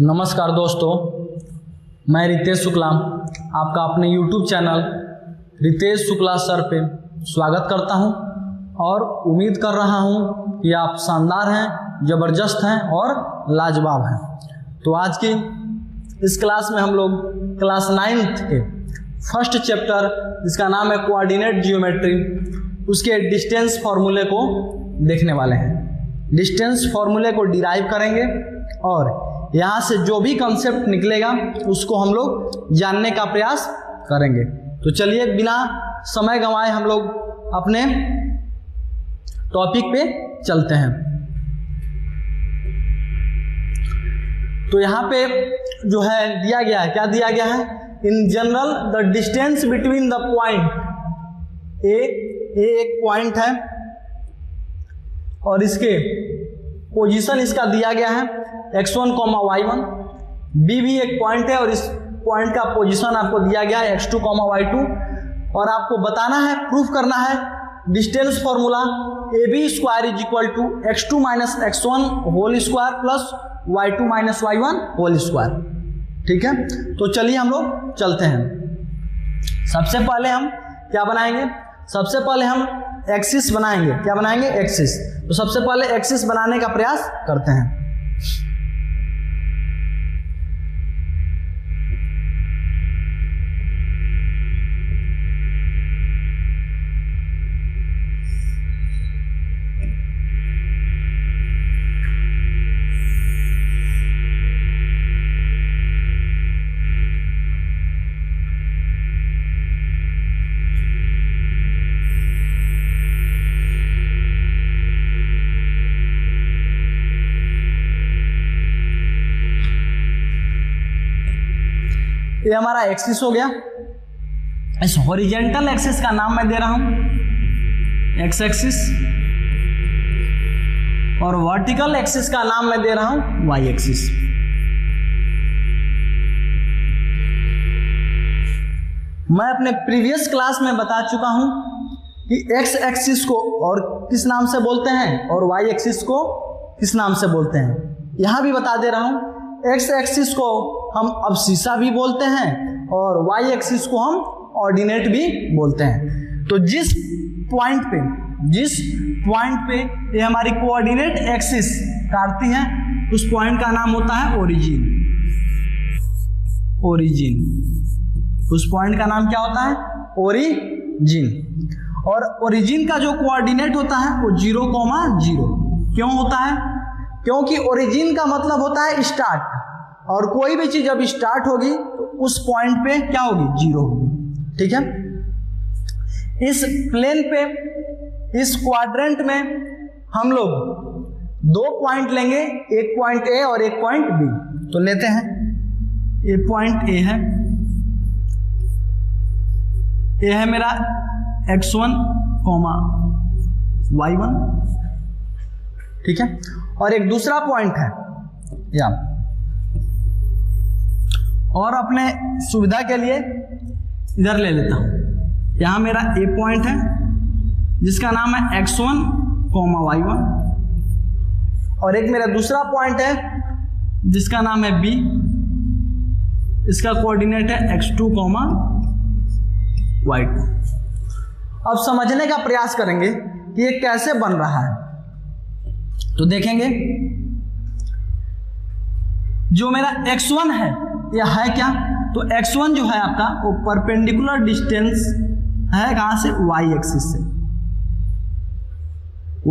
नमस्कार दोस्तों, मैं रितेश शुक्ला आपका अपने YouTube channel Ritesh Shukla sir पे स्वागत करता हूं और उम्मीद कर रहा हूं कि आप शानदार हैं, ज़बरदस्त हैं और लाजवाब हैं। तो आज की इस क्लास में हम लोग क्लास 9th के फर्स्ट चैप्टर जिसका नाम है कोऑर्डिनेट जियोमेट्री, उसके डिस्टेंस फार्मूले को देखने वाले हैं। डिस्टेंस फार्मूले को डिराइव करेंगे और यहाँ से जो भी कंसेप्ट निकलेगा उसको हम लोग जानने का प्रयास करेंगे। तो चलिए बिना समय गंवाए हम लोग अपने टॉपिक पे चलते हैं। तो यहाँ पे जो है दिया गया है, क्या दिया गया है? In general the distance between the point A एक पॉइंट है और इसके पोजीशन इसका दिया गया है x1, y1। b भी एक पॉइंट है और इस पॉइंट का पोजीशन आपको दिया गया है x2, y2। और आपको बताना है, प्रूफ करना है distance formula AB² = x2 - x1 whole square plus y2 - y1 whole square. ठीक है, तो चलिए हम लोग चलते हैं। सबसे पहले हम क्या बनाएंगे? सबसे पहले हम एक्सिस बनाएंगे। क्या बनाएंगे? एक्सिस। तो सबसे पहले एक्सिस बनाने का प्रयास करते हैं। ये हमारा एक्सिस हो गया। इस हॉरिजेंटल एक्सिस का नाम मैं दे रहा हूं एक्स एक्सिस और वर्टिकल एक्सिस का नाम मैं दे रहा हूं वाई एक्सिस। मैं अपने प्रीवियस क्लास में बता चुका हूं कि एक्स एक्सिस को और किस नाम से बोलते हैं और वाई एक्सिस को किस नाम से बोलते हैं। यहां भी बता दे रहा हूं, एक्स एक्सिस को हम अब्सिसा भी बोलते हैं और वाई एक्सिस को हम ऑर्डिनेट भी बोलते हैं। तो जिस पॉइंट पे ये हमारी कोऑर्डिनेट एक्सिस काटती है उस पॉइंट का नाम होता है ओरिजिन। उस पॉइंट का नाम क्या होता है? ओरिजिन। और ओरिजिन का जो कोऑर्डिनेट होता है वो 0,0। क्यों होता है? क्योंकि ओरिजिन का मतलब होता है स्टार्ट, और कोई भी चीज जब स्टार्ट होगी तो उस पॉइंट पे क्या होगी? 0 होगी। ठीक है, इस प्लेन पे, इस क्वाड्रेंट में हम लोग 2 पॉइंट लेंगे, एक पॉइंट ए और एक पॉइंट बी। तो लेते हैं, ये पॉइंट ए है मेरा x1, y1। ठीक है, और एक दूसरा पॉइंट है यहाँ। और अपने सुविधा के लिए इधर ले लेता हूँ। यहाँ मेरा ए पॉइंट है जिसका नाम है x1, y1 और एक मेरा दूसरा पॉइंट है जिसका नाम है b। इसका कोऑर्डिनेट है x2, y2। अब समझने का प्रयास करेंगे कि ये कैसे बन रहा है। तो देखेंगे, जो मेरा x1 है यह है क्या? तो x1 जो है आपका वो परपेंडिकुलर डिस्टेंस है कहां से? y एक्सिस से।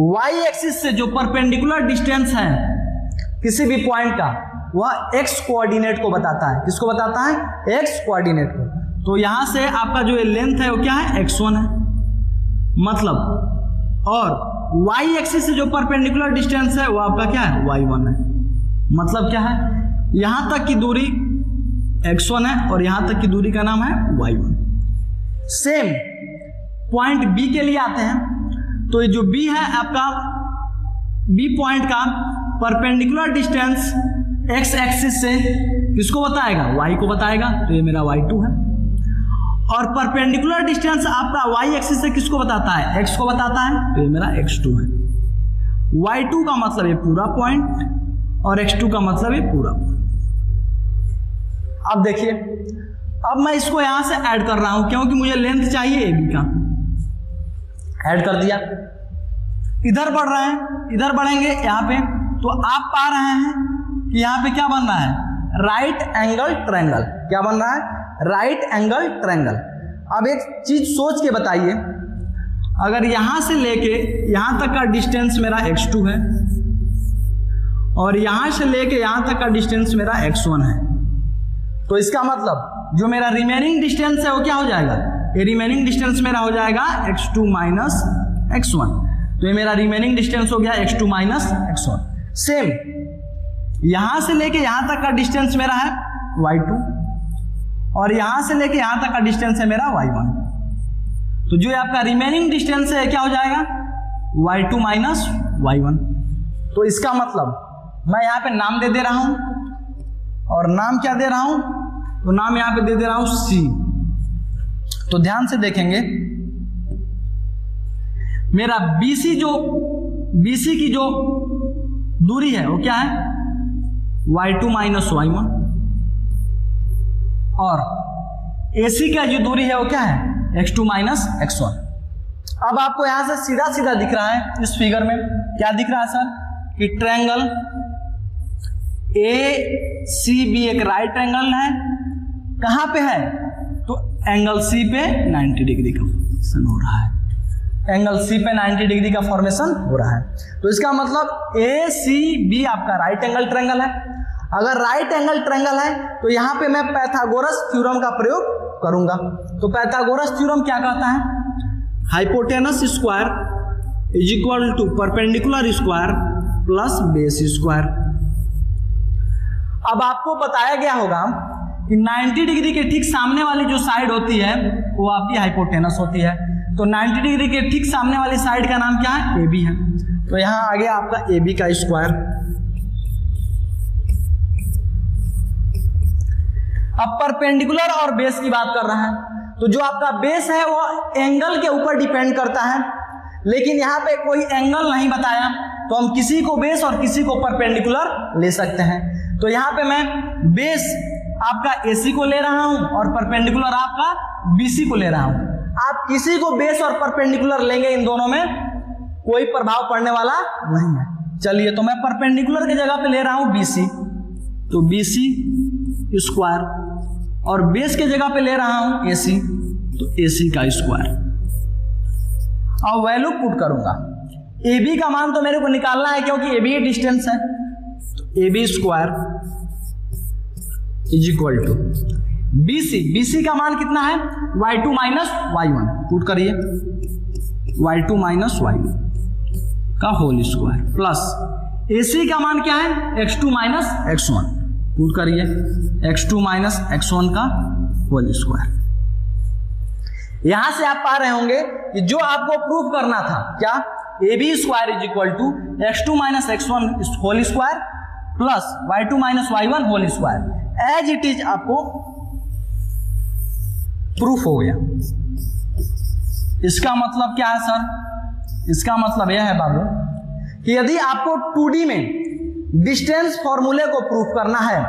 y एक्सिस से जो परपेंडिकुलर डिस्टेंस है किसी भी पॉइंट का, वह x कोऑर्डिनेट को बताता है। किसको बताता है? x कोऑर्डिनेट को। तो यहां से आपका जो लेंथ है वो क्या है? x1 है मतलब। और y एक्सिस से जो परपेंडिकुलर डिस्टेंस है वो आपका क्या है? y1 है। मतलब क्या है? यहां तक की दूरी x1 है और यहां तक की दूरी का नाम है y1। सेम पॉइंट b के लिए आते हैं। तो ये जो b है आपका, b पॉइंट का परपेंडिकुलर डिस्टेंस x एक्सिस से किसको बताएगा? y को बताएगा। तो ये मेरा y2 है। और परपेंडिकुलर डिस्टेंस आपका y एक्सिस से किसको बताता है? x को बताता है। तो ये मेरा x2 है। y2 का मतलब ये पूरा पॉइंट और x2 का मतलब ये पूरा पॉइंट। अब देखिए, अब मैं इसको यहां से ऐड कर रहा हूं क्योंकि मुझे लेंथ चाहिए ए बी का। ऐड कर दिया, इधर बढ़ रहे हैं, इधर बढ़ेंगे यहां पे, तो आप पा रहे हैं कि यहां पे क्या बन रहा है, राइट एंगल ट्रायंगल। क्या बन रहा है, राइट एंगल ट्रायंगल। अब एक चीज सोच के बताइए, अगर यहां से लेके यहां तक का डिस्टेंस मेरा x2 है और यहां से लेके यहां तक का डिस्टेंस मेरा x1 है, तो इसका मतलब जो मेरा रिमेनिंग डिस्टेंस है वो क्या हो जाएगा, ये रिमेनिंग डिस्टेंस मेरा हो जाएगा x2 माइनस x1। तो ये मेरा रिमेनिंग डिस्टेंस हो गया x2 माइनस x1। सेम यहां से लेके यहां तक का डिस्टेंस मेरा है y2 और यहां से लेके यहां तक का डिस्टेंस है मेरा y1। तो जो आपका रिमेनिंग डिस्टेंस है क्या हो जाएगा, y2 माइनस y1। तो इसका मतलब मैं यहां पे नाम दे रहा हूं, और नाम क्या दे रहा हूं, तो नाम यहां पे दे रहा हूं C। तो ध्यान से देखेंगे, मेरा BC की जो दूरी है वो क्या है, y2 माइनस y1, और AC का जो दूरी है वो क्या है, x2 माइनस x1। अब आपको यहां से सीधा सीधा दिख रहा है, इस फिगर में क्या दिख रहा है सर, कि ट्रायंगल ACB एक राइट एंगल है, कहां पे है, तो एंगल C पे 90 डिग्री का फॉर्मेशन हो रहा है, एंगल C पे 90 डिग्री का फॉर्मेशन हो रहा है। तो इसका मतलब ACB आपका राइट एंगल ट्रायंगल है। अगर राइट एंगल ट्रायंगल है तो यहां पे मैं पाइथागोरस थ्योरम का प्रयोग करूंगा। तो पाइथागोरस थ्योरम क्या कहता है, hypotenuse square is equal to perpendicular square plus base square. अब आपको बताया गया होगा कि 90 डिग्री के ठीक सामने वाली जो साइड होती है वो आपकी हाइपोटेनस होती है। तो 90 डिग्री के ठीक सामने वाली साइड का नाम क्या है, AB है। तो यहां आ गया आपका AB का स्क्वायर। अब परपेंडिकुलर और बेस की बात कर रहे हैं, तो जो आपका बेस है वो एंगल के ऊपर डिपेंड करता है, लेकिन यहाँ पे कोई एंगल नहीं बताया, तो हम किसी को बेस और किसी को परपेंडिकुलर ले सकते हैं। तो यहाँ पे मैं बेस आपका AC को ले रहा हूं और परपेंडिकुलर आपका BC को ले रहा हूं। आप किसी को बेस और परपेंडिकुलर लेंगे, इन दोनों में कोई प्रभाव पड़ने वाला नहीं है। चलिए, तो मैं परपेंडिकुलर की जगह पे ले रहा हूं BC, तो BC स्क्वायर, और बेस के जगह पे ले रहा हूं AC, तो AC का स्क्वायर। और वैल्यू पुट करूंगा, AB का मान तो मेरे को निकालना है क्योंकि AB डिस्टेंस है, तो AB square is equal to BC का मान कितना है, y2 माइनस y1, पुट करिए y2 माइनस y1 का होल स्क्वायर, प्लस AC का मान क्या है, x2 माइनस x1, पुट करिए x2 माइनस x1 का होल स्क्वायर। यहां से आप पा रहे होंगे कि जो आपको प्रूफ करना था, क्या, AB square is equal to x2 minus x1 whole square plus y2 minus y1 whole square, as it is आपको प्रूफ हो गया। इसका मतलब क्या है सर, इसका मतलब यह है बाबू कि यदि आपको 2D में डिस्टेंस फॉर्मूले को प्रूफ करना है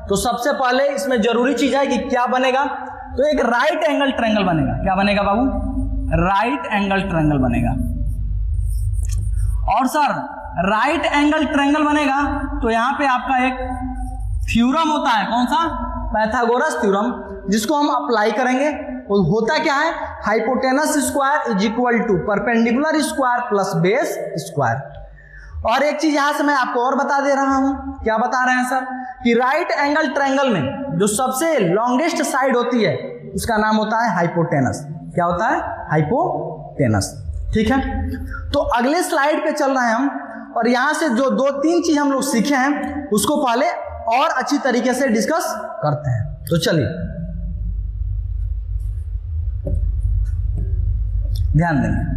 तो सबसे पहले इसमें जरूरी चीज है कि क्या बनेगा, तो एक राइट एंगल ट्रायंगल बनेगा। क्या बनेगा बाबू, राइट एंगल ट्रायंगल बनेगा। और सर राइट एंगल ट्रायंगल बनेगा तो यहां पे आपका एक थ्योरम होता है, कौन सा, पाइथागोरस थ्योरम, जिसको हम अप्लाई करेंगे। वो होता क्या है, hypotenuse square is equal to perpendicular square plus base square. और एक चीज यहां से मैं आपको और बता दे रहा हूं, क्या बता रहे हैं सर, कि राइट एंगल ट्रायंगल में जो सबसे लॉन्गेस्ट साइड होती है उसका नाम होता है हाइपोटेनस। क्या होता है, हाइपोटेनस। ठीक है, तो अगले स्लाइड पे चल रहे हैं हम, और यहां से जो 2-3 चीज हम लोग सीखे हैं उसको पहले और अच्छी तरीके से डिस्कस करते हैं। तो चलिए ध्यान देंगे।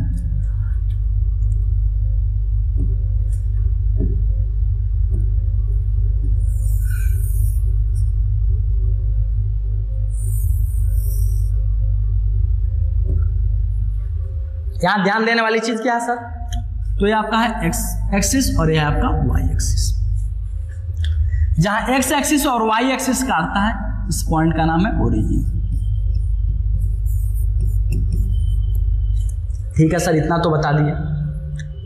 यहां ध्यान देने वाली चीज क्या है सर, तो ये आपका है एक्स एक्सिस और ये है आपका वाई एक्सिस। जहां एक्स एक्सिस और वाई एक्सिस काटता है इस पॉइंट का नाम है ओरिजिन। ठीक है सर, इतना तो बता दिए।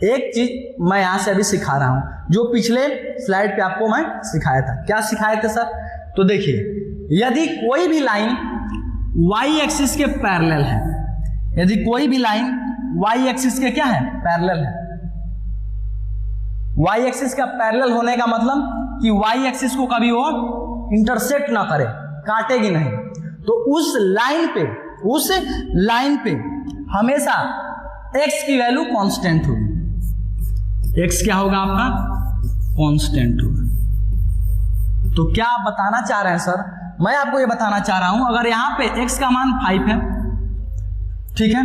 एक चीज मैं यहां से अभी सिखा रहा हूं जो पिछले स्लाइड पे आपको मैं सिखाया था। क्या सिखाए थे सर? तो देखिए, यदि कोई भी लाइन वाई एक्सिस के पैरेलल है, यदि कोई भी लाइन वाई एक्सिस के क्या है? पैरेलल है। वाई एक्सिस का पैरेलल होने का मतलब कि वाई एक्सिस को कभी वो इंटरसेक्ट ना करे, काटेगी नहीं। तो उस लाइन पे हमेशा x की वैल्यू कांस्टेंट होगी। x क्या होगा आपका? कांस्टेंट होगा। तो क्या आप बताना चाह रहे हैं सर? मैं आपको ये बताना चाह रहा हूं, अगर यहां पे x का मान 5 है, ठीक है,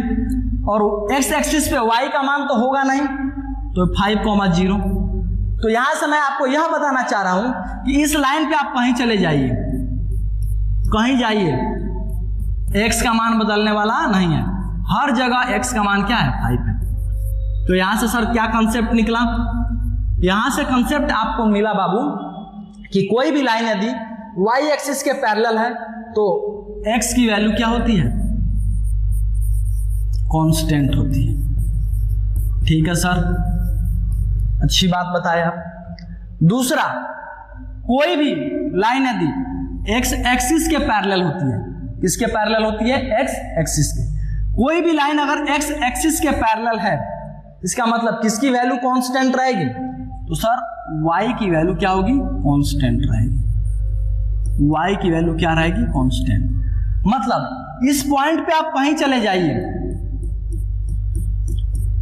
और x एक्सिस पे y का मान तो होगा नहीं, तो 5,0। तो यहां से मैं आपको यह बताना चाह रहा हूं कि इस लाइन पे आप कहीं चले जाइए, कहीं जाइए, x का मान बदलने वाला नहीं है। हर जगह x का मान क्या है? 5 है। तो यहां से सर क्या कंसेप्ट निकला? यहां से कंसेप्ट आपको मिला बाबू कि कोई भी लाइन यदि y एक्सिस के पैरेलल है तो x की वैल्यू क्या होती है? कांस्टेंट होती है। ठीक है सर, अच्छी बात बताया। दूसरा, कोई भी लाइन यदि x एक्सिस के पैरेलल होती है, किसके पैरेलल होती है? x एक्सिस के। कोई भी लाइन अगर x एक्सिस के पैरेलल है, इसका मतलब किसकी वैल्यू कांस्टेंट रहेगी? तो सर y की वैल्यू क्या होगी? कांस्टेंट रहेगी। y की वैल्यू क्या रहेगी? कांस्टेंट। मतलब इस पॉइंट पे आप कहीं चले जाइए,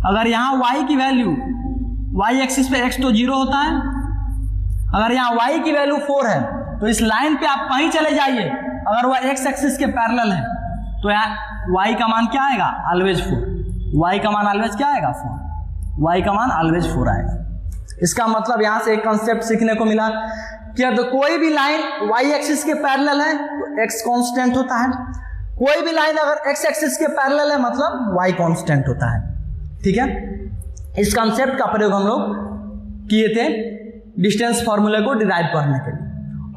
अगर यहां y की वैल्यू, y एक्सिस पे x तो 0 होता है, अगर यहां y की वैल्यू 4 है तो इस लाइन पे आप कहीं चले जाइए, अगर वह x एक्सिस के पैरेलल है तो यहाँ y का मान क्या आएगा? ऑलवेज 4। y का मान ऑलवेज क्या आएगा? 4। y का मान ऑलवेज 4 आएगा। इसका मतलब यहां से एक कंसेप्ट सीखने को मिला कि अब कोई भी लाइन y एक्सिस के पैरेलल है तो x कांस्टेंट होता है, कोई भी लाइन अगर x एक्सिस के पैरेलल है मतलब y कांस्टेंट होता है। ठीक है, इस कंसेप्ट का प्रयोग हम लोग किए थे डिस्टेंस फॉर्मूले को डिराइव करने के लिए,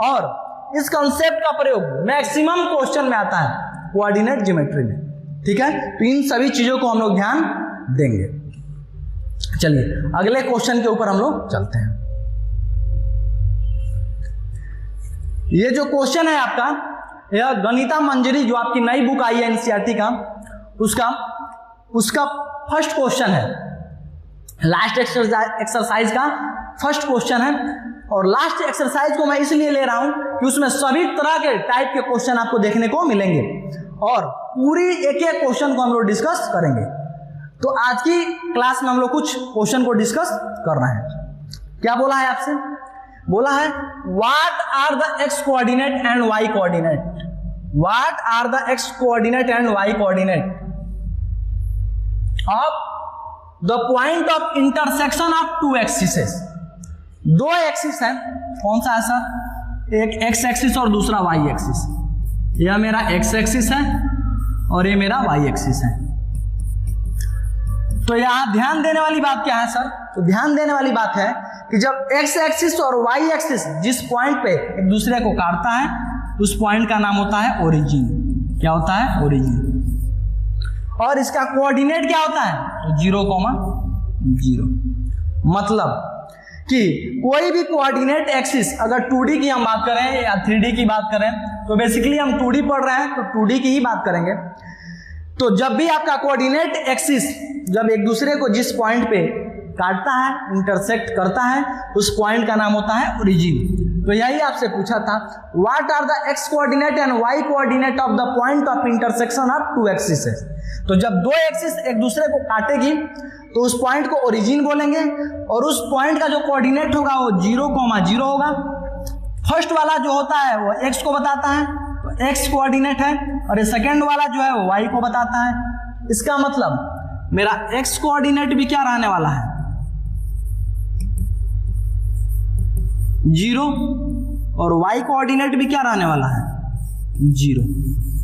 और इस कंसेप्ट का प्रयोग मैक्सिमम क्वेश्चन में आता है कोऑर्डिनेट ज्योमेट्री में। ठीक है, तो इन सभी चीजों को हम लोग ध्यान देंगे। चलिए अगले क्वेश्चन के ऊपर हम लोग चलते हैं। ये जो क्वेश्चन है आपका, यह गणिता मंजरी जो आपकी नई बुक आई है एनसीईआरटी का, उसका फर्स्ट क्वेश्चन है, लास्ट एक्सरसाइज का फर्स्ट क्वेश्चन है। और लास्ट एक्सरसाइज को मैं इसलिए ले रहा हूं कि उसमें सभी तरह के टाइप के क्वेश्चन आपको देखने को मिलेंगे और पूरी एक एक क्वेश्चन को हम लोग डिस्कस करेंगे। तो आज की क्लास में हम लोग कुछ क्वेश्चन को डिस्कस कर रहे हैं। क्या बोला है आपसे? बोला है what are the X coordinate and Y coordinate. What are the X coordinate and Y coordinate of the point of intersection of two axes. दो एक्सिस है, कौन सा है सर? एक एक्स एक्सिस और दूसरा वाई एक्सिस। यह मेरा एक्स एक्सिस है और ये मेरा वाई एक्सिस है। तो यहां ध्यान देने वाली बात क्या है सर? तो ध्यान देने वाली बात है कि जब एक्स एक्सिस और वाई एक्सिस जिस पॉइंट पे एक दूसरे को काटता है उस पॉइंट का नाम होता है ओरिजिन। क्या होता है? ओरिजिन। और इसका कोऑर्डिनेट क्या होता है? तो 0,0। मतलब कि कोई भी कोऑर्डिनेट एक्सिस, अगर 2D की हम बात करें या 3D की बात करें, तो बेसिकली हम 2D पढ़ रहे हैं तो 2D की ही बात करेंगे। तो जब भी आपका कोऑर्डिनेट एक्सिस जब एक दूसरे को जिस पॉइंट पे काटता है, इंटरसेक्ट करता है, उस पॉइंट का नाम होता है ओरिजिन। तो यही आपसे पूछा था, what are the X coordinate and Y coordinate of the point of intersection of two axis. तो जब दो एक्सिस एक दूसरे को काटेगी तो उस पॉइंट को ओरिजिन बोलेंगे और उस पॉइंट का जो कोऑर्डिनेट होगा वो 0,0 होगा। फर्स्ट वाला जो होता है वो x को बताता है, तो x कोऑर्डिनेट है, और ये सेकेंड वाला जो है वो y को बताता है। इसका मतलब मेरा x कोऑर्डिनेट भी क्या रहने वाला है? 0, और y कोऑर्डिनेट भी क्या रहने वाला है? 0।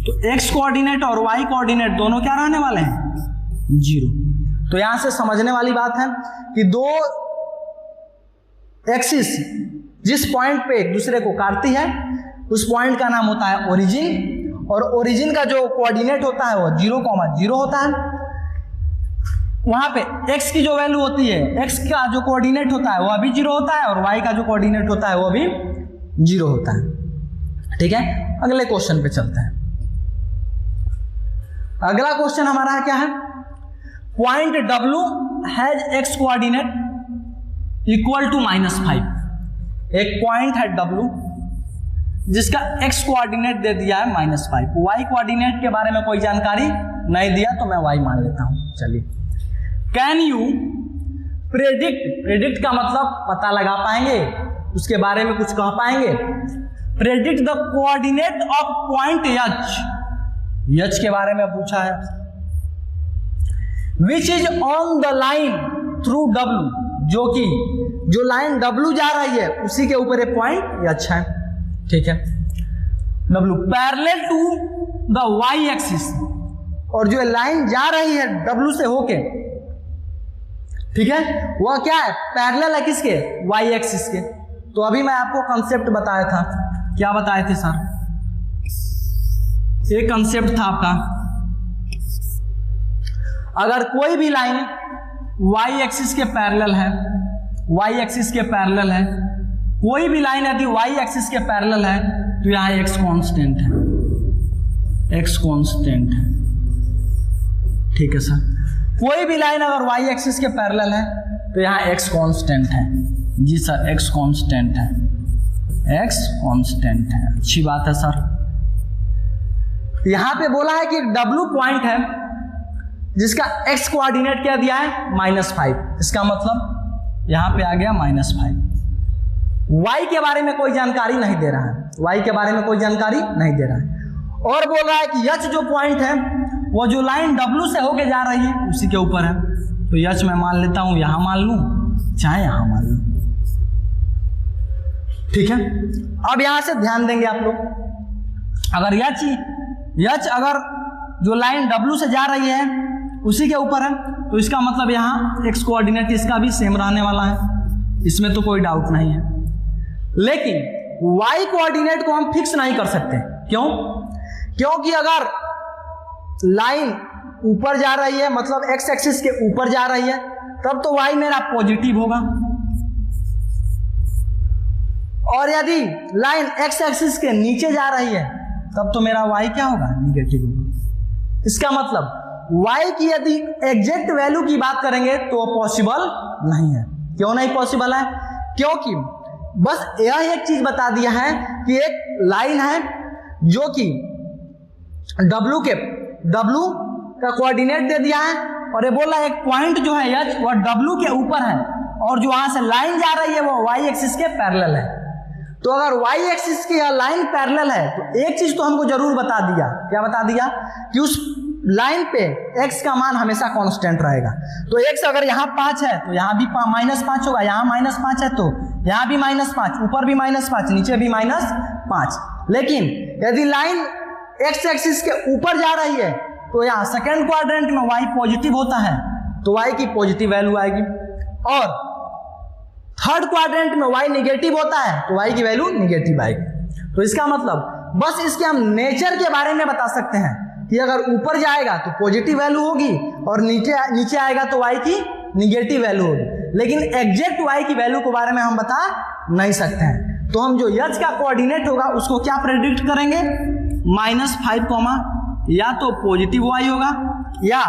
तो x कोऑर्डिनेट और y कोऑर्डिनेट दोनों क्या रहने वाले हैं? 0। तो यहां से समझने वाली बात है कि दो एक्सिस जिस पॉइंट पे एक दूसरे को काटती है उस पॉइंट का नाम होता है ओरिजिन, और ओरिजिन का जो कोऑर्डिनेट होता है वो 0,0 होता है। वहां पे x की जो वैल्यू होती है, x का जो कोऑर्डिनेट होता है वो अभी 0 होता है, और y का जो कोऑर्डिनेट होता है वो भी 0 होता है। ठीक है, अगले क्वेश्चन पे चलते हैं। अगला क्वेश्चन हमारा क्या है, point W has x coordinate equal to -5। एक पॉइंट है W जिसका x कोऑर्डिनेट दे दिया है -5, y कोऑर्डिनेट के बारे में कोई जानकारी नहीं दिया तो मैं y मान लेता हूं। चलिए, कैन यू प्रेडिक्ट का मतलब पता लगा पाएंगे, उसके बारे में कुछ कह पाएंगे। Predict the coordinate of point H के बारे में पूछा है, which is on the line through W, जो कि जो लाइन W जा रही है उसी के ऊपर एक पॉइंट H है। ठीक है, W parallel to the y axis, और जो लाइन जा रही है W से होके, ठीक है, वह क्या है, पैरेलल है किसके, y एक्सिस के। तो अभी मैं आपको कंसेप्ट बताया था, क्या बताए थे सर, एक कंसेप्ट था आपका, अगर कोई भी लाइन y एक्सिस के पैरेलल है, y एक्सिस के पैरेलल है, कोई भी लाइन यदि y एक्सिस के पैरेलल है तो यहाँ x कांस्टेंट है, x कांस्टेंट है। ठीक है सर, कोई भी लाइन अगर y एक्सिस के पैरेलल है तो यहाँ x कांस्टेंट है। जी सर, x कांस्टेंट है, x कांस्टेंट है, अच्छी बात है सर। यहाँ पे बोला है कि W पॉइंट है जिसका x कोऑर्डिनेट क्या दिया है, -5। इसका मतलब यहाँ पे आ गया -5। y के बारे में कोई जानकारी नहीं दे रहा है, y के बारे में कोई जानकारी नहीं दे रहा है, और बोल रहा है कि H जो पॉइंट है वो जो लाइन W से होके जा रही है उसी के ऊपर है। तो H मैं मान लेता हूं, यहां मान लूं चाहे यहां मान लूं। ठीक है, अब यहां से ध्यान देंगे आप लोग, अगर H अगर जो लाइन W से जा रही है उसी के ऊपर है तो इसका मतलब यहाँ x कोऑर्डिनेट इसका भी सेम रहने वाला है, इसमें तो कोई डाउट नहीं है। लेकिन y कोऑर्डिनेट को हम फिक्स नहीं कर सकते, क्यों? क्योंकि अगर लाइन ऊपर जा रही है, मतलब x एक्सिस के ऊपर जा रही है, तब तो y मेरा पॉजिटिव होगा, और यदि लाइन x एक्सिस के नीचे जा रही है तब तो मेरा y क्या होगा, निगेटिव होगा। इसका मतलब y की यदि एग्जैक्ट वैल्यू की बात करेंगे तो पॉसिबल नहीं है। क्यों नहीं पॉसिबल है? क्योंकि बस यह एक चीज बता दिया है कि एक लाइन है जो कि W का कोऑर्डिनेट दे दिया है, और ये बोला एक पॉइंट जो है H वह W के ऊपर है, और जो वहां से लाइन जा रही है वो y एक्सिस के पैरेलल है। तो अगर y एक्सिस की लाइन पैरेलल है तो एक चीज तो हमको जरूर बता दिया, क्या बता दिया, कि उस लाइन पे x का मान हमेशा कांस्टेंट रहेगा। तो x अगर यहाँ 5 है तो यहाँ भी -5 होगा, यहाँ -5 है तो यहाँ भी -5, ऊपर भी -5, नीचे भी -5। लेकिन यदि लाइन x एक्सिस के ऊपर जा रही है तो यहाँ सेकेंड क्वाड्रेंट में y पॉजिटिव होता है तो y की पॉजिटिव वैल्यू आएगी, और थर्ड क्वाड्रेंट में y निगेटिव होता है तो y की वैल्यू निगेटिव आएगी। तो इसका मतलब बस इसके हम नेचर के बारे में बता सकते हैं कि अगर ऊपर जाएगा तो पॉजिटिव वैल्यू होगी, और नीचे आएगा तो y की निगेटिव वैल्यू होगी, लेकिन एग्जैक्ट y की वैल्यू के बारे में हम बता नहीं सकते हैं। तो हम जो H का कोऑर्डिनेट होगा उसको क्या प्रेडिक्ट करेंगे, -5, या तो पॉजिटिव y होगा या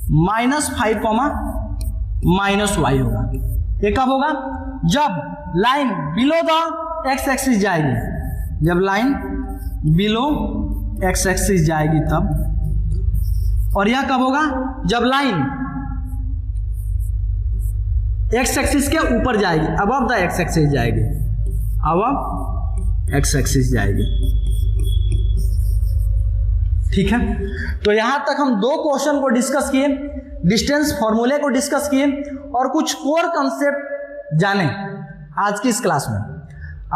-5, -y होगा। ये कब होगा, जब line below the x axis जाएगी, जब लाइन बिलो x एक्सिस जाएगी तब। और यह कब होगा, जब लाइन x एक्सिस के ऊपर जाएगी, अबव द x एक्सिस जाएगी, अबव x एक्सिस जाएगी। ठीक है, तो यहां तक हम दो क्वेश्चन को डिस्कस किए, डिस्टेंस फॉर्मूले को डिस्कस किए, और कुछ कोर कंसेप्ट जाने आज की इस क्लास में।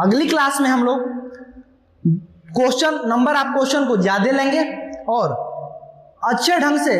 अगली क्लास में हम लोग क्वेश्चन नंबर, आप क्वेश्चन को ज्यादा लेंगे और अच्छे ढंग से